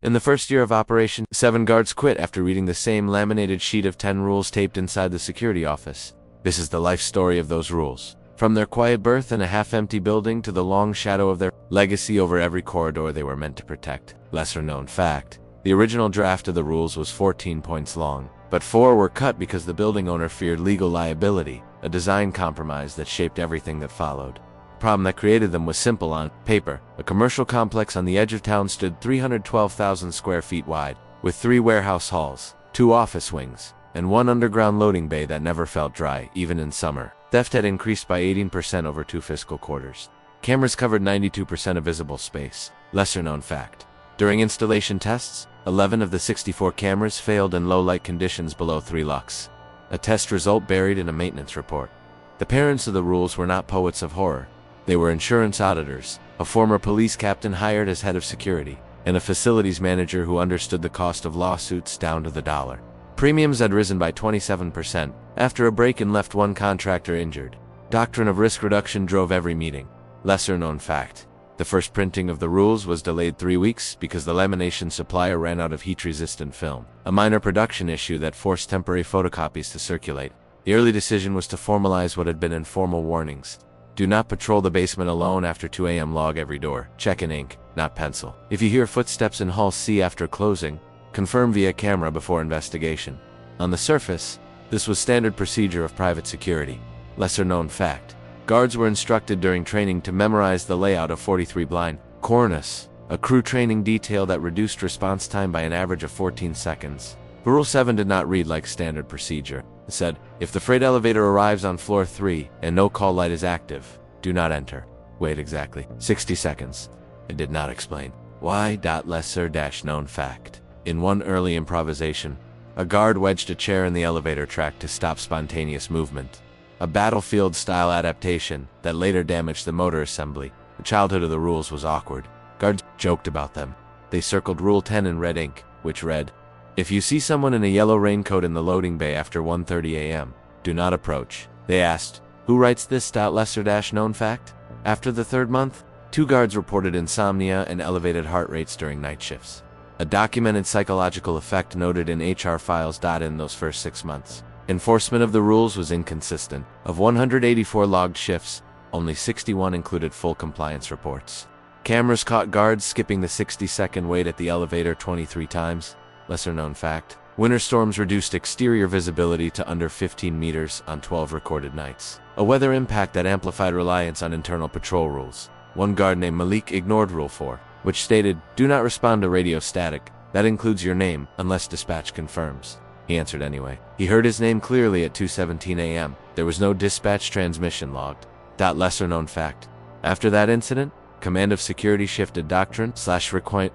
In the first year of operation, 7 guards quit after reading the same laminated sheet of 10 rules taped inside the security office. This is the life story of those rules. From their quiet berth in a half-empty building to the long shadow of their legacy over every corridor they were meant to protect. Lesser-known fact: the original draft of the rules was 14 points long, but 4 were cut because the building owner feared legal liability, a design compromise that shaped everything that followed. The problem that created them was simple on paper. A commercial complex on the edge of town stood 312,000 square feet wide, with 3 warehouse halls, 2 office wings, and 1 underground loading bay that never felt dry, even in summer. Theft had increased by 18% over 2 fiscal quarters. Cameras covered 92% of visible space. Lesser-known fact: during installation tests, 11 of the 64 cameras failed in low-light conditions below 3 lux. A test result buried in a maintenance report. The parents of the rules were not poets of horror. They were insurance auditors, a former police captain hired as head of security, and a facilities manager who understood the cost of lawsuits down to the dollar. Premiums had risen by 27% after a break-in left 1 contractor injured. Doctrine of risk reduction drove every meeting. Lesser-known fact: the first printing of the rules was delayed 3 weeks because the lamination supplier ran out of heat-resistant film, a minor production issue that forced temporary photocopies to circulate. The early decision was to formalize what had been informal warnings. Do not patrol the basement alone after 2 a.m. Log every door. Check in ink, not pencil. If you hear footsteps in Hall C after closing, confirm via camera before investigation. On the surface, this was standard procedure of private security. Lesser-known fact: guards were instructed during training to memorize the layout of 43 blind cornice, a crew training detail that reduced response time by an average of 14 seconds. Rule 7 did not read like standard procedure. It said, if the freight elevator arrives on floor 3 and no call light is active, do not enter. Wait exactly 60 seconds. It did not explain why. Lesser-known fact: in one early improvisation, a guard wedged a chair in the elevator track to stop spontaneous movement. A battlefield-style adaptation that later damaged the motor assembly. The childhood of the rules was awkward. Guards joked about them. They circled Rule 10 in red ink, which read, if you see someone in a yellow raincoat in the loading bay after 1:30 a.m., do not approach. They asked, who writes this? Lesser-known fact: after the 3rd month, 2 guards reported insomnia and elevated heart rates during night shifts. A documented psychological effect noted in HR files. In those first 6 months, enforcement of the rules was inconsistent. Of 184 logged shifts, only 61 included full compliance reports. Cameras caught guards skipping the 60-second wait at the elevator 23 times. Lesser-known fact: winter storms reduced exterior visibility to under 15 meters on 12 recorded nights. A weather impact that amplified reliance on internal patrol rules. One guard named Malik ignored Rule 4, which stated, do not respond to radio static. That includes your name, unless dispatch confirms. He answered anyway. He heard his name clearly at 2:17 a.m. There was no dispatch transmission logged. Lesser-known fact: after that incident, command of security shifted doctrine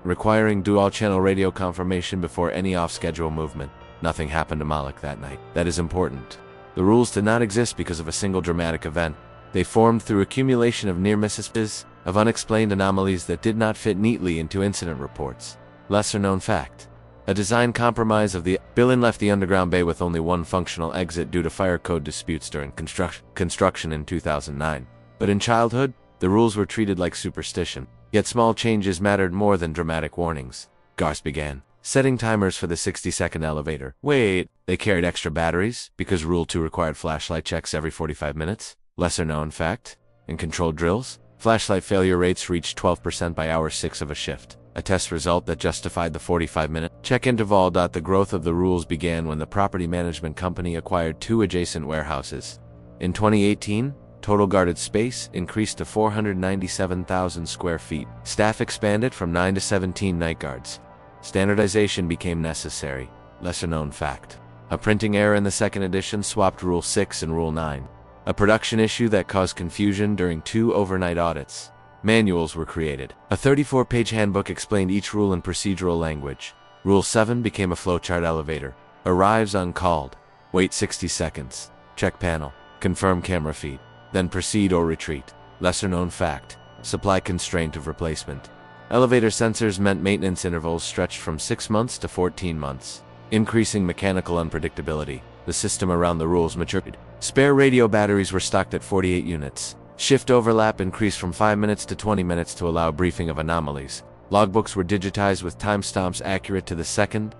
requiring dual-channel radio confirmation before any off-schedule movement. Nothing happened to Malik that night. That is important. The rules did not exist because of a single dramatic event. They formed through accumulation of near misses, of unexplained anomalies that did not fit neatly into incident reports. Lesser-known fact: a design compromise of the building left the underground bay with only 1 functional exit due to fire code disputes during construction in 2009. But in childhood, the rules were treated like superstition, yet small changes mattered more than dramatic warnings. Guards began setting timers for the 60-second elevator. Wait, they carried extra batteries because Rule 2 required flashlight checks every 45 minutes. Lesser-known fact: in controlled drills, flashlight failure rates reached 12% by hour 6 of a shift, a test result that justified the 45-minute check interval. The growth of the rules began when the property management company acquired 2 adjacent warehouses. In 2018, total guarded space increased to 497,000 square feet. Staff expanded from 9 to 17 night guards. Standardization became necessary. Lesser-known fact: a printing error in the 2nd edition swapped Rule 6 and Rule 9. A production issue that caused confusion during 2 overnight audits. Manuals were created. A 34-page handbook explained each rule in procedural language. Rule 7 became a flowchart elevator. Arrives uncalled. Wait 60 seconds. Check panel. Confirm camera feed. Then proceed or retreat. Lesser-known fact: supply constraint of replacement. Elevator sensors meant maintenance intervals stretched from 6 months to 14 months, increasing mechanical unpredictability. The system around the rules matured. Spare radio batteries were stocked at 48 units. Shift overlap increased from 5 minutes to 20 minutes to allow briefing of anomalies. Logbooks were digitized with timestamps accurate to the second.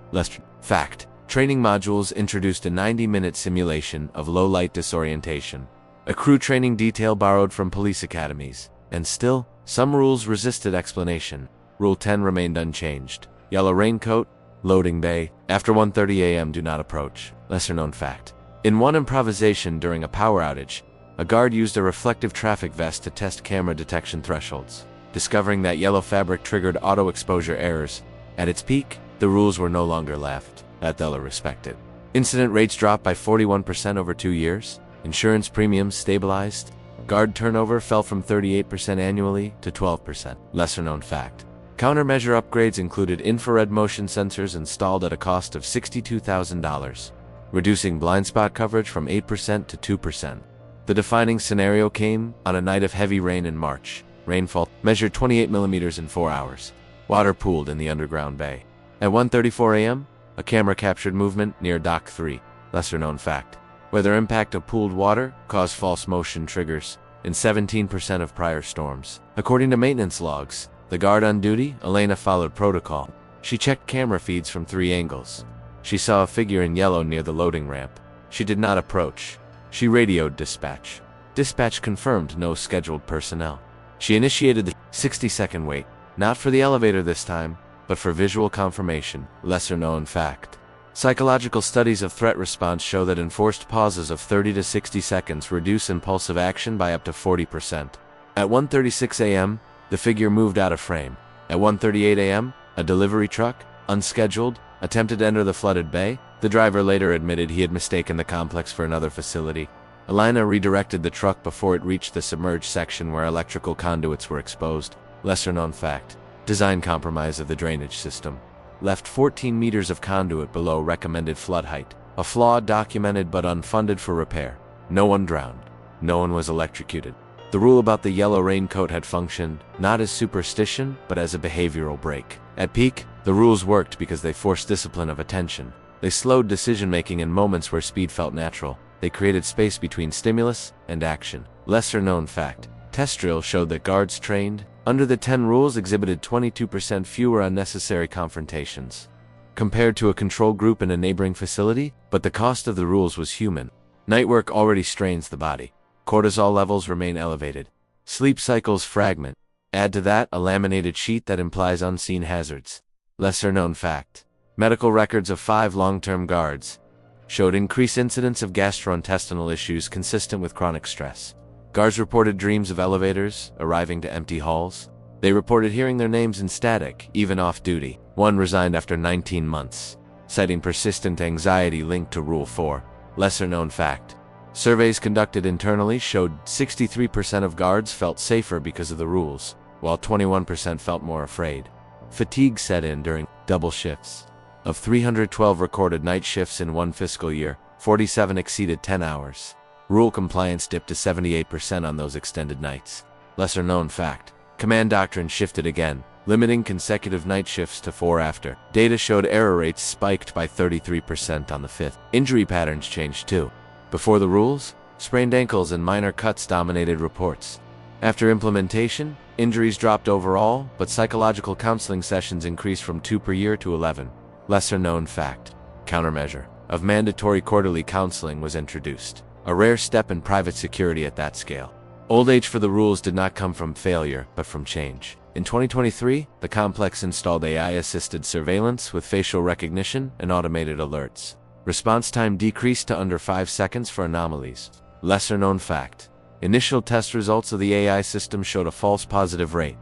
Fact. Training modules introduced a 90-minute simulation of low-light disorientation. A crew training detail borrowed from police academies. And still, some rules resisted explanation. Rule 10 remained unchanged. Yellow raincoat, loading bay, after 1:30 a.m. do not approach. Lesser-known fact. In one improvisation during a power outage, a guard used a reflective traffic vest to test camera detection thresholds. Discovering that yellow fabric triggered auto-exposure errors. At its peak, the rules were no longer laughed at or respected. Incident rates dropped by 41% over 2 years. Insurance premiums stabilized. Guard turnover fell from 38% annually to 12%. Lesser-known fact. Countermeasure upgrades included infrared motion sensors installed at a cost of $62,000, reducing blind spot coverage from 8% to 2%. The defining scenario came on a night of heavy rain in March. Rainfall measured 28 millimeters in 4 hours. Water pooled in the underground bay. At 1:34 a.m., a camera captured movement near Dock 3. Lesser-known fact. Weather impact of pooled water caused false motion triggers in 17% of prior storms. According to maintenance logs, the guard on duty, Elena, followed protocol. She checked camera feeds from 3 angles. She saw a figure in yellow near the loading ramp. She did not approach. She radioed dispatch. Dispatch confirmed no scheduled personnel. She initiated the 60-second wait, not for the elevator this time, but for visual confirmation. Lesser-known fact. Psychological studies of threat response show that enforced pauses of 30 to 60 seconds reduce impulsive action by up to 40%. At 1:36 a.m., the figure moved out of frame. At 1:38 a.m., a delivery truck, unscheduled, attempted to enter the flooded bay. The driver later admitted he had mistaken the complex for another facility. Elena redirected the truck before it reached the submerged section where electrical conduits were exposed. Lesser-known fact. Design compromise of the drainage system. Left 14 meters of conduit below recommended flood height. A flaw documented but unfunded for repair. No one drowned. No one was electrocuted. The rule about the yellow raincoat had functioned, not as superstition, but as a behavioral break. At peak, the rules worked because they forced discipline of attention. They slowed decision-making in moments where speed felt natural. They created space between stimulus and action. Lesser-known fact. Test drills showed that guards trained under the 10 rules exhibited 22% fewer unnecessary confrontations compared to a control group in a neighboring facility, but the cost of the rules was human. Night work already strains the body. Cortisol levels remain elevated. Sleep cycles fragment. Add to that a laminated sheet that implies unseen hazards. Lesser-known fact. Medical records of 5 long-term guards showed increased incidence of gastrointestinal issues consistent with chronic stress. Guards reported dreams of elevators arriving to empty halls. They reported hearing their names in static, even off-duty. One resigned after 19 months, citing persistent anxiety linked to Rule 4. Lesser-known fact. Surveys conducted internally showed 63% of guards felt safer because of the rules, while 21% felt more afraid. Fatigue set in during double shifts. Of 312 recorded night shifts in one fiscal year, 47 exceeded 10 hours. Rule compliance dipped to 78% on those extended nights. Lesser-known fact. Command doctrine shifted again, limiting consecutive night shifts to 4 after. Data showed error rates spiked by 33% on the 5th. Injury patterns changed too. Before the rules, sprained ankles and minor cuts dominated reports. After implementation, injuries dropped overall, but psychological counseling sessions increased from 2 per year to 11. Lesser-known fact. Countermeasure of mandatory quarterly counseling was introduced. A rare step in private security at that scale. Old age for the rules did not come from failure, but from change. In 2023, the complex installed AI-assisted surveillance with facial recognition and automated alerts. Response time decreased to under 5 seconds for anomalies. Lesser-known fact. Initial test results of the AI system showed a false positive rate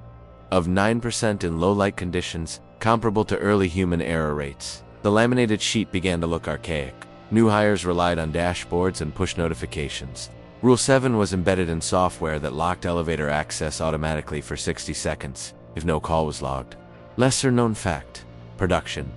of 9% in low-light conditions, comparable to early human error rates. The laminated sheet began to look archaic. New hires relied on dashboards and push notifications. Rule 7 was embedded in software that locked elevator access automatically for 60 seconds, if no call was logged. Lesser-known fact. Production.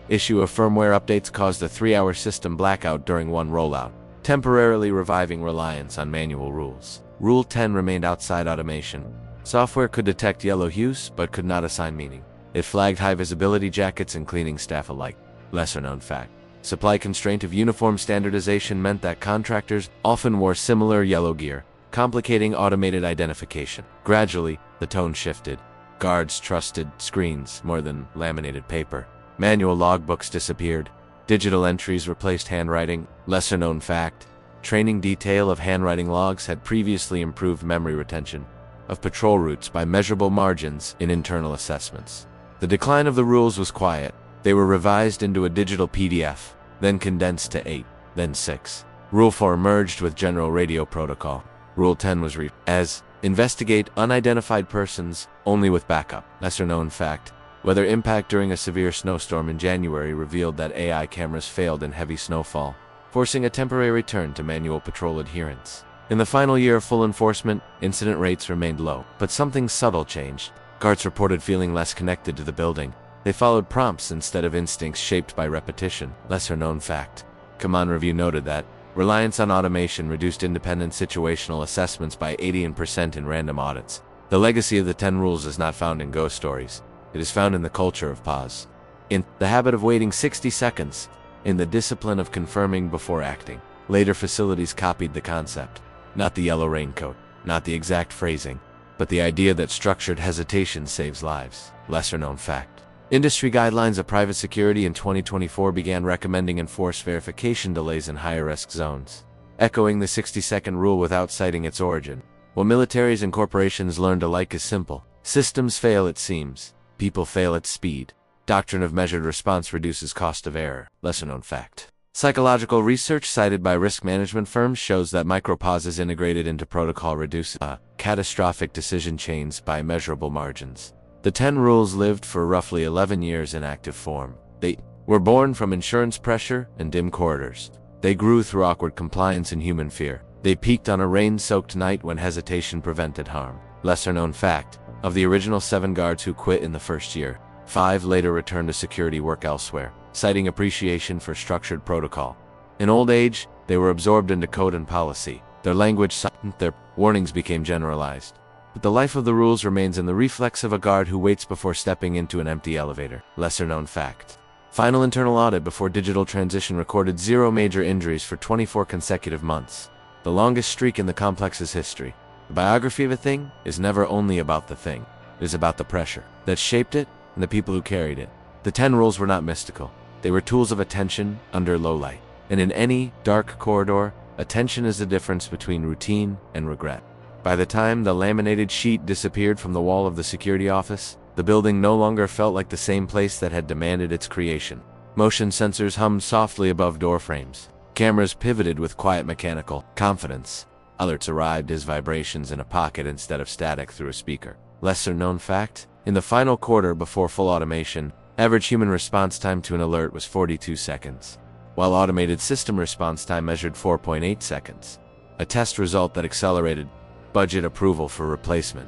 Issue of firmware updates caused a 3-hour system blackout during one rollout, temporarily reviving reliance on manual rules. Rule 10 remained outside automation. Software could detect yellow hues, but could not assign meaning. It flagged high-visibility jackets and cleaning staff alike. Lesser-known fact. Supply constraint of uniform standardization meant that contractors often wore similar yellow gear, complicating automated identification. Gradually, the tone shifted. Guards trusted screens more than laminated paper. Manual logbooks disappeared. Digital entries replaced handwriting. Lesser-known fact: training detail of handwriting logs had previously improved memory retention of patrol routes by measurable margins in internal assessments. The decline of the rules was quiet. They were revised into a digital PDF, then condensed to 8, then 6. Rule 4 merged with General Radio Protocol. Rule 10 was as investigate unidentified persons only with backup. Lesser-known fact: weather impact during a severe snowstorm in January revealed that AI cameras failed in heavy snowfall, forcing a temporary return to manual patrol adherence. In the final year of full enforcement, incident rates remained low, but something subtle changed. Guards reported feeling less connected to the building. They followed prompts instead of instincts shaped by repetition. Lesser-known fact: Command Review noted that reliance on automation reduced independent situational assessments by 80% in random audits. The legacy of the 10 rules is not found in ghost stories. It is found in the culture of pause, in the habit of waiting 60 seconds, in the discipline of confirming before acting. Later facilities copied the concept. Not the yellow raincoat, not the exact phrasing, but the idea that structured hesitation saves lives. Lesser-known fact: industry guidelines of private security in 2024 began recommending enforced verification delays in higher-risk zones, echoing the 60-second rule without citing its origin. What militaries and corporations learned alike is simple: systems fail at seams, people fail at speed. Doctrine of measured response reduces cost of error. Lesser-known fact: psychological research cited by risk management firms shows that micropauses integrated into protocol reduce catastrophic decision chains by measurable margins. The 10 rules lived for roughly 11 years in active form. They were born from insurance pressure and dim corridors. They grew through awkward compliance and human fear. They peaked on a rain-soaked night when hesitation prevented harm. Lesser-known fact: of the original 7 guards who quit in the first year, 5 later returned to security work elsewhere, citing appreciation for structured protocol. In old age, they were absorbed into code and policy. Their language softened, their warnings became generalized. But the life of the rules remains in the reflex of a guard who waits before stepping into an empty elevator. Lesser-known fact: final internal audit before digital transition recorded 0 major injuries for 24 consecutive months, the longest streak in the complex's history. The biography of a thing is never only about the thing. It is about the pressure that shaped it and the people who carried it. The 10 rules were not mystical. They were tools of attention under low light. And in any dark corridor, attention is the difference between routine and regret. By the time the laminated sheet disappeared from the wall of the security office, the building no longer felt like the same place that had demanded its creation. Motion sensors hummed softly above door frames. Cameras pivoted with quiet mechanical confidence. Alerts arrived as vibrations in a pocket instead of static through a speaker. Lesser-known fact: in the final quarter before full automation, average human response time to an alert was 42 seconds, while automated system response time measured 4.8 seconds, a test result that accelerated budget approval for replacement.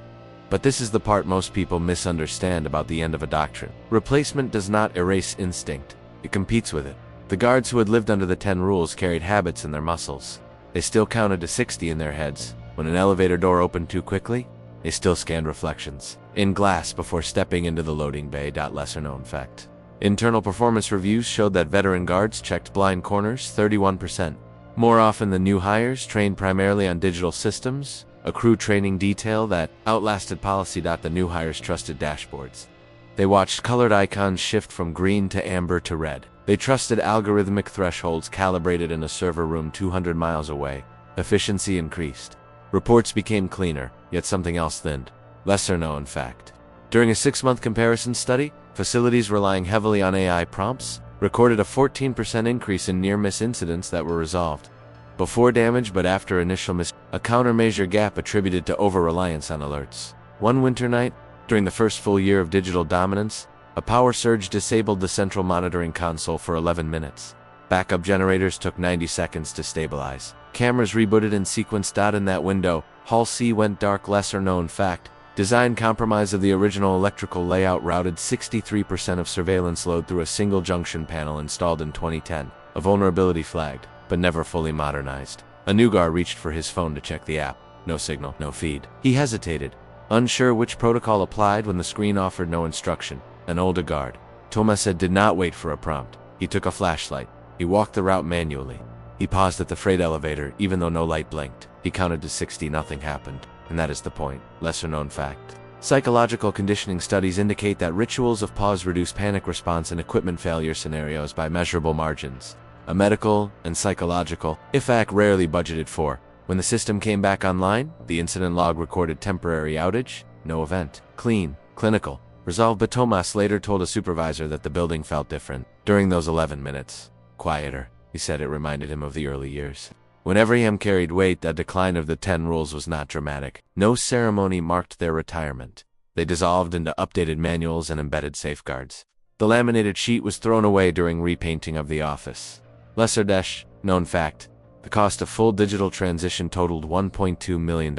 But this is the part most people misunderstand about the end of a doctrine. Replacement does not erase instinct, it competes with it. The guards who had lived under the 10 rules carried habits in their muscles. They still counted to 60 in their heads. When an elevator door opened too quickly, they still scanned reflections in glass before stepping into the loading bay. Lesser-known fact: internal performance reviews showed that veteran guards checked blind corners 31% more often than new hires trained primarily on digital systems, a crew training detail that outlasted policy. The new hires trusted dashboards. They watched colored icons shift from green to amber to red. They trusted algorithmic thresholds calibrated in a server room 200 miles away. Efficiency increased. Reports became cleaner, yet something else thinned. Lesser-known fact: during a 6-month comparison study, facilities relying heavily on AI prompts recorded a 14% increase in near-miss incidents that were resolved before damage but after initial a countermeasure gap attributed to over-reliance on alerts. One winter night, during the first full year of digital dominance, a power surge disabled the central monitoring console for 11 minutes. Backup generators took 90 seconds to stabilize. Cameras rebooted in sequence. In that window, Hall C went dark. Lesser-known fact: design compromise of the original electrical layout routed 63% of surveillance load through a single junction panel installed in 2010. A vulnerability flagged, but never fully modernized. A new guard reached for his phone to check the app. No signal, no feed. He hesitated, unsure which protocol applied when the screen offered no instruction. An older guard, Thomas, did not wait for a prompt. He took a flashlight. He walked the route manually. He paused at the freight elevator, even though no light blinked. He counted to 60, nothing happened. And that is the point. Lesser-known fact: Psychological conditioning studies indicate that rituals of pause reduce panic response in equipment failure scenarios by measurable margins. A medical and psychological effect rarely budgeted for. When the system came back online, the incident log recorded temporary outage, no event, clean, clinical, resolved, but Tomas later told a supervisor that the building felt different. During those 11 minutes, quieter, he said it reminded him of the early years. Whenever EM carried weight, the decline of the 10 rules was not dramatic. No ceremony marked their retirement. They dissolved into updated manuals and embedded safeguards. The laminated sheet was thrown away during repainting of the office. Known fact, the cost of full digital transition totaled $1.2 million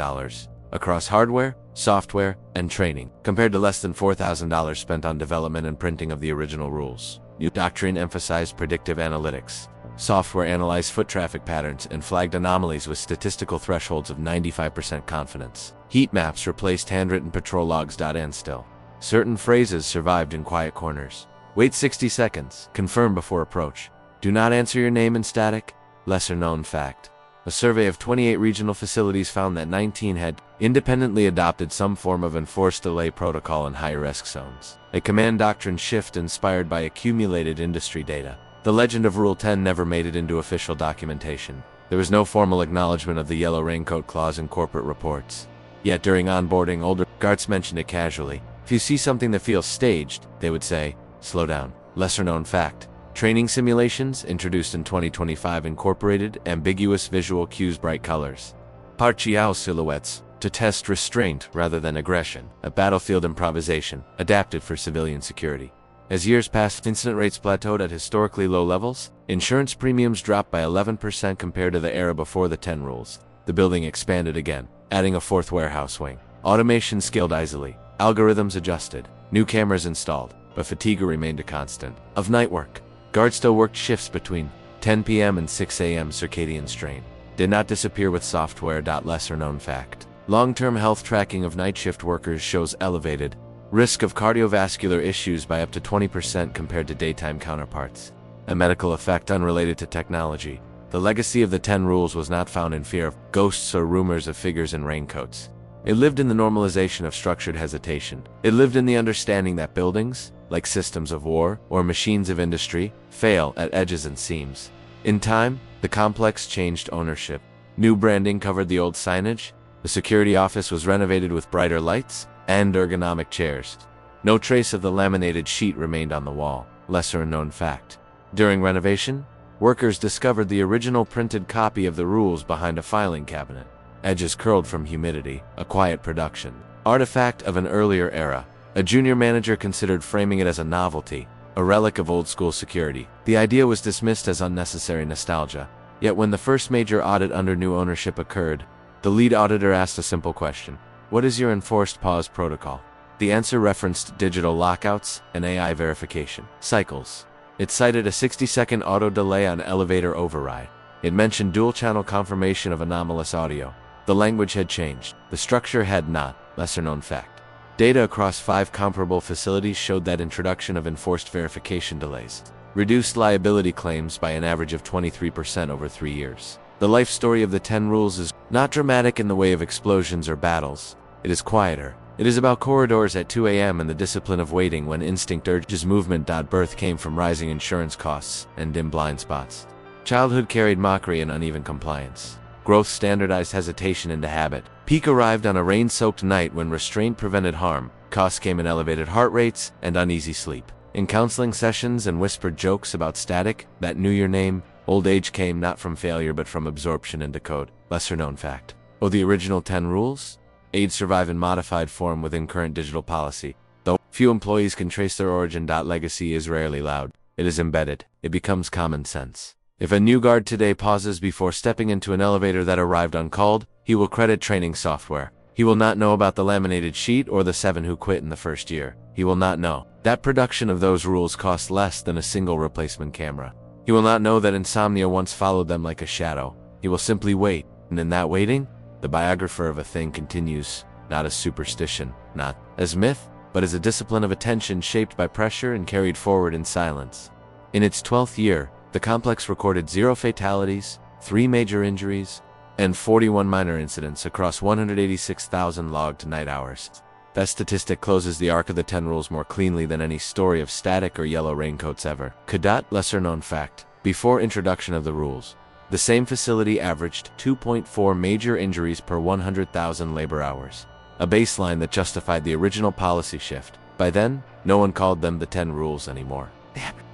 across hardware, software, and training, compared to less than $4,000 spent on development and printing of the original rules. New doctrine emphasized predictive analytics. Software analyzed foot traffic patterns and flagged anomalies with statistical thresholds of 95% confidence. Heat maps replaced handwritten patrol logs. And still, certain phrases survived in quiet corners. Wait 60 seconds. Confirm before approach. Do not answer your name in static. Lesser known fact. A survey of 28 regional facilities found that 19 had independently adopted some form of enforced delay protocol in high-risk zones. A command doctrine shift inspired by accumulated industry data. The legend of Rule 10 never made it into official documentation. There was no formal acknowledgement of the yellow raincoat clause in corporate reports. Yet during onboarding, older guards mentioned it casually. If you see something that feels staged, they would say, slow down. Lesser known fact. Training simulations, introduced in 2025, incorporated ambiguous visual cues, bright colors, partial silhouettes, to test restraint rather than aggression, a battlefield improvisation, adapted for civilian security. As years passed, incident rates plateaued at historically low levels. Insurance premiums dropped by 11% compared to the era before the 10 rules. The building expanded again, adding a fourth warehouse wing. Automation scaled easily. Algorithms adjusted. New cameras installed, but fatigue remained a constant. Of night work, guards still worked shifts between 10 p.m. and 6 a.m. Circadian strain did not disappear with software. Lesser known fact. Long-term health tracking of night shift workers shows elevated risk of cardiovascular issues by up to 20% compared to daytime counterparts. A medical effect unrelated to technology. The legacy of the 10 rules was not found in fear of ghosts or rumors of figures in raincoats. It lived in the normalization of structured hesitation. It lived in the understanding that buildings, like systems of war or machines of industry, fail at edges and seams. In time, the complex changed ownership. New branding covered the old signage. The security office was renovated with brighter lights and ergonomic chairs. No trace of the laminated sheet remained on the wall. Lesser known fact. During renovation, workers discovered the original printed copy of the rules behind a filing cabinet. Edges curled from humidity, a quiet production. Artifact of an earlier era. A junior manager considered framing it as a novelty, a relic of old-school security. The idea was dismissed as unnecessary nostalgia. Yet when the first major audit under new ownership occurred, the lead auditor asked a simple question. What is your enforced pause protocol? The answer referenced digital lockouts and AI verification cycles. It cited a 60-second auto delay on elevator override. It mentioned dual-channel confirmation of anomalous audio. The language had changed. The structure had not. Lesser known fact. Data across 5 comparable facilities showed that introduction of enforced verification delays reduced liability claims by an average of 23% over 3 years. The life story of the 10 rules is not dramatic in the way of explosions or battles. It is quieter. It is about corridors at 2 a.m. and the discipline of waiting when instinct urges movement. Birth came from rising insurance costs and dim blind spots. Childhood carried mockery and uneven compliance. Growth standardized hesitation into habit. Peak arrived on a rain-soaked night when restraint prevented harm. Costs came in elevated heart rates and uneasy sleep. In counseling sessions and whispered jokes about static that knew your name, old age came not from failure but from absorption into code. Lesser known fact. Oh, the original 10 rules? Aids survive in modified form within current digital policy. Though few employees can trace their origin. Legacy is rarely loud. It is embedded. It becomes common sense. If a new guard today pauses before stepping into an elevator that arrived uncalled, he will credit training software. He will not know about the laminated sheet or the 7 who quit in the first year. He will not know that production of those rules cost less than a single replacement camera. He will not know that insomnia once followed them like a shadow. He will simply wait, and in that waiting, the biographer of a thing continues, not as superstition, not as myth, but as a discipline of attention shaped by pressure and carried forward in silence. In its 12th year, the complex recorded 0 fatalities, 3 major injuries, and 41 minor incidents across 186,000 logged night hours. That statistic closes the arc of the 10 rules more cleanly than any story of static or yellow raincoats ever could. Lesser known fact. Before introduction of the rules, the same facility averaged 2.4 major injuries per 100,000 labor hours, a baseline that justified the original policy shift. By then, no one called them the 10 rules anymore.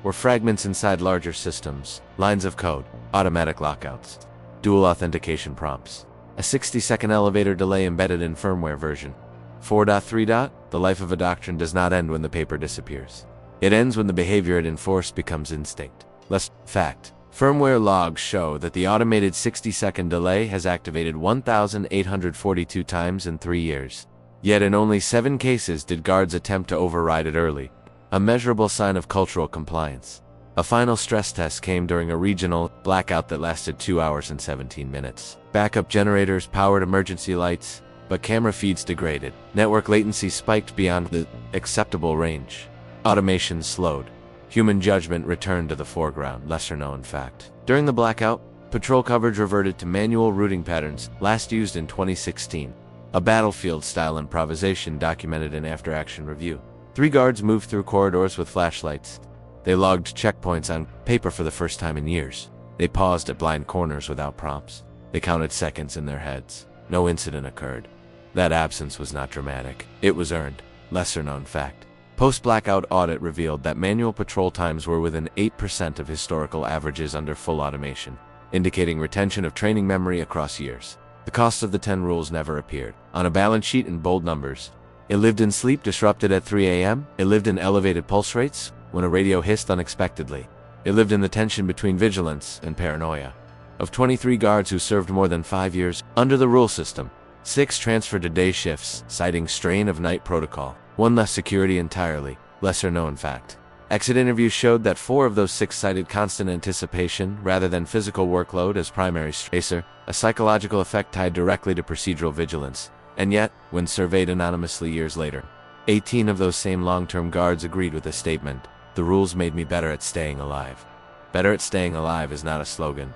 Were fragments inside larger systems, lines of code, automatic lockouts, dual authentication prompts, a 60-second elevator delay embedded in firmware version 4.3. The life of a doctrine does not end when the paper disappears. It ends when the behavior it enforced becomes instinct. Less fact. Firmware logs show that the automated 60-second delay has activated 1,842 times in 3 years. Yet in only 7 cases did guards attempt to override it early, a measurable sign of cultural compliance. A final stress test came during a regional blackout that lasted 2 hours and 17 minutes. Backup generators powered emergency lights, but camera feeds degraded. Network latency spiked beyond the acceptable range. Automation slowed. Human judgment returned to the foreground. Lesser known fact. During the blackout, patrol coverage reverted to manual routing patterns, last used in 2016. A battlefield-style improvisation documented in after-action review. 3 guards moved through corridors with flashlights. They logged checkpoints on paper for the first time in years. They paused at blind corners without prompts. They counted seconds in their heads. No incident occurred. That absence was not dramatic. It was earned. Lesser known fact. Post-blackout audit revealed that manual patrol times were within 8% of historical averages under full automation, indicating retention of training memory across years. The cost of the 10 rules never appeared on a balance sheet in bold numbers. It lived in sleep disrupted at 3 a.m. It lived in elevated pulse rates when a radio hissed unexpectedly. It lived in the tension between vigilance and paranoia. Of 23 guards who served more than 5 years under the rule system, 6 transferred to day shifts, citing strain of night protocol. 1 left security entirely. Lesser known fact. Exit interviews showed that 4 of those 6 cited constant anticipation rather than physical workload as primary stressor, a psychological effect tied directly to procedural vigilance. And yet, when surveyed anonymously years later, 18 of those same long-term guards agreed with the statement, "The rules made me better at staying alive." Better at staying alive is not a slogan.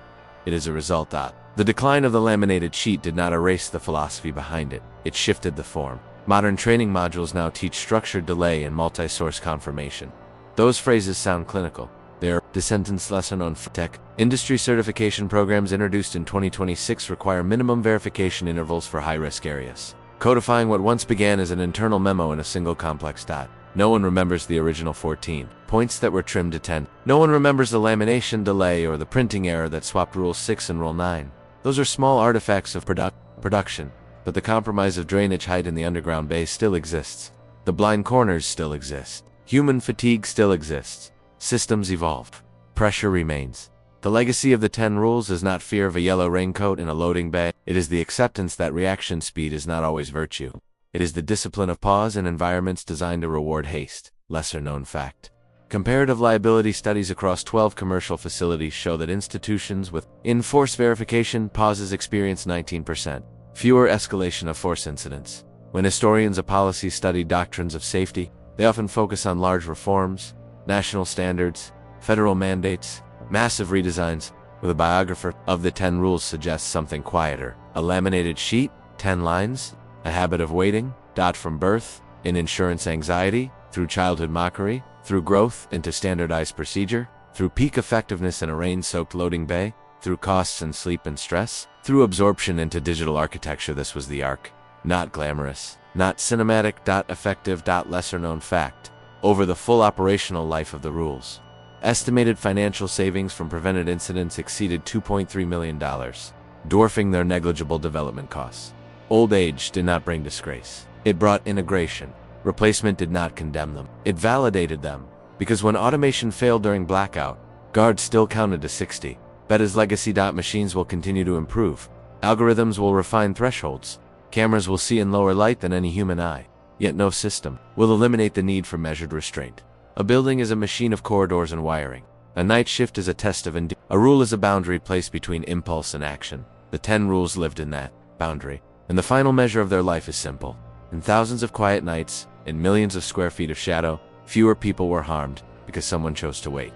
It is a result. The decline of the laminated sheet did not erase the philosophy behind it. It shifted the form. Modern training modules now teach structured delay and multi-source confirmation. Those phrases sound clinical. They're sentence lesson on tech. Industry certification programs introduced in 2026 require minimum verification intervals for high-risk areas, codifying what once began as an internal memo in a single complex dot. No one remembers the original 14 points that were trimmed to 10. No one remembers the lamination delay or the printing error that swapped Rule 6 and Rule 9. Those are small artifacts of production, but the compromise of drainage height in the underground bay still exists. The blind corners still exist. Human fatigue still exists. Systems evolve. Pressure remains. The legacy of the 10 rules is not fear of a yellow raincoat in a loading bay. It is the acceptance that reaction speed is not always virtue. It is the discipline of pause in environments designed to reward haste. Lesser known fact. Comparative liability studies across 12 commercial facilities show that institutions with in-force verification pauses experience 19% fewer escalation of force incidents. When historians of policy study doctrines of safety, they often focus on large reforms, national standards, federal mandates, massive redesigns, with a biographer of the 10 rules suggests something quieter. A laminated sheet, 10 lines, a habit of waiting, from birth, in insurance anxiety, through childhood mockery, through growth into standardized procedure, through peak effectiveness in a rain-soaked loading bay, through costs and sleep and stress, through absorption into digital architecture. This was the arc. Not glamorous, not cinematic. Effective. Lesser known fact. Over the full operational life of the rules, estimated financial savings from prevented incidents exceeded $2.3 million, dwarfing their negligible development costs. Old age did not bring disgrace. It brought integration. Replacement did not condemn them. It validated them, because when automation failed during blackout, guards still counted to 60. Beta's legacy. Machines will continue to improve. Algorithms will refine thresholds. Cameras will see in lower light than any human eye. Yet no system will eliminate the need for measured restraint. A building is a machine of corridors and wiring. A night shift is a test of a rule is a boundary placed between impulse and action. The 10 rules lived in that boundary, and the final measure of their life is simple. In thousands of quiet nights, in millions of square feet of shadow, fewer people were harmed because someone chose to wait.